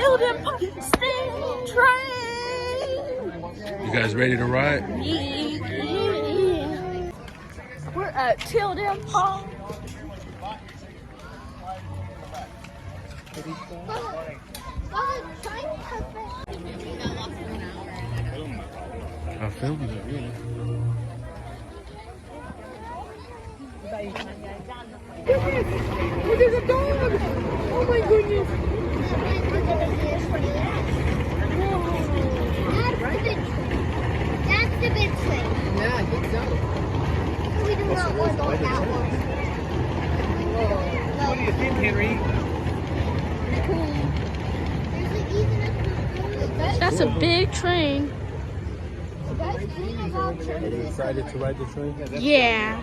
Tilden Steam Train. You guys ready to ride? Yeah. We're at Tilden Park. I filmed it, really. There's a dog! Oh my goodness! That's the big train. Yeah, I think so. We do not want to go that one. What do you think, Henry? That's a big train. Are you excited to ride the train? Yeah.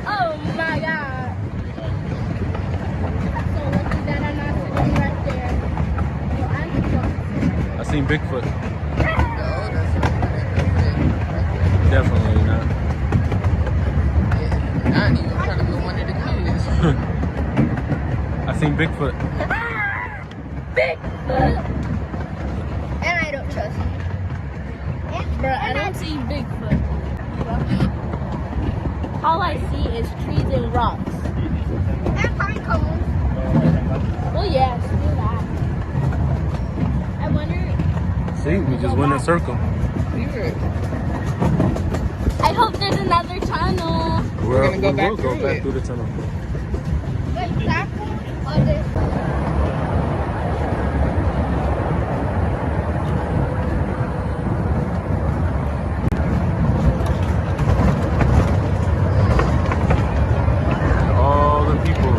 Oh my God. I'm so lucky that I'm not sitting right there. Well, I'm I seen Bigfoot. Definitely not. Not even trying to go one of the kids. I seen Bigfoot. Bigfoot. And I don't trust you. Bro, I don't see Bigfoot. All I see is trees and rocks. And pine cones. Well, yes, do that. I wonder. See, we just went in a circle. I hope there's another tunnel. We're gonna go back we'll go through back it. through the tunnel. Wait, that or this? All the people.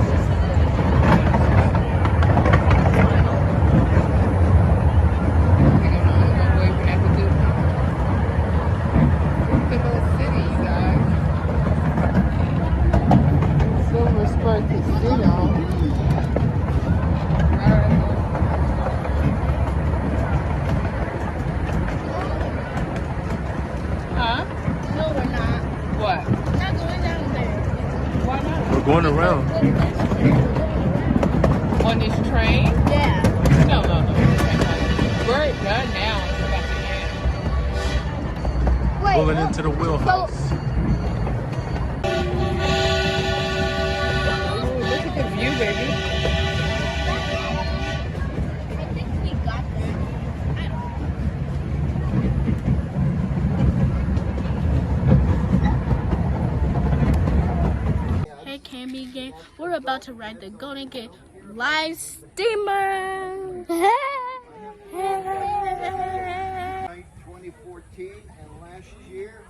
No, we're not. What? We're not going down there. Why not? We're going around. On this train? Yeah. No. We're done now. It's about to end. Wait, Pulling into the wheelhouse. Ooh, look at the view, baby. I think we got there. Hey, Camby Gang. We're about to ride the Golden Gate Live Steamer. 2014, and last year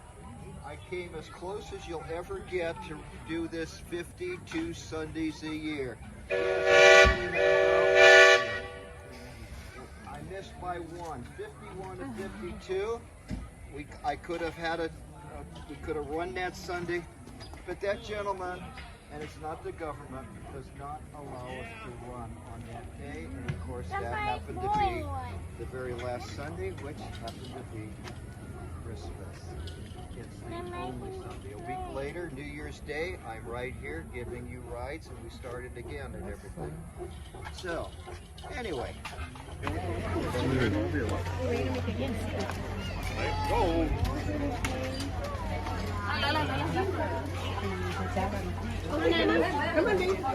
I came as close as you'll ever get to do this 52 Sundays a year. I missed by one, 51 to 52. I could have had we could have run that Sunday, but that gentleman, and it's not the government, does not allow us to run on that day, and of course that happened to be the very last Sunday, which happened to be Christmas. It's the only Sunday. A week later, New Year's Day, I'm right here giving you rides, and we started again and everything. So, anyway. Go. Come on, baby.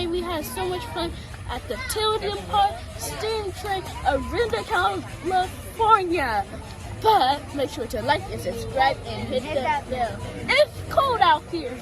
We had so much fun at the Tilden Park Steam Train, Orinda, California. But make sure to like and subscribe and hit that bell. It's cold out here.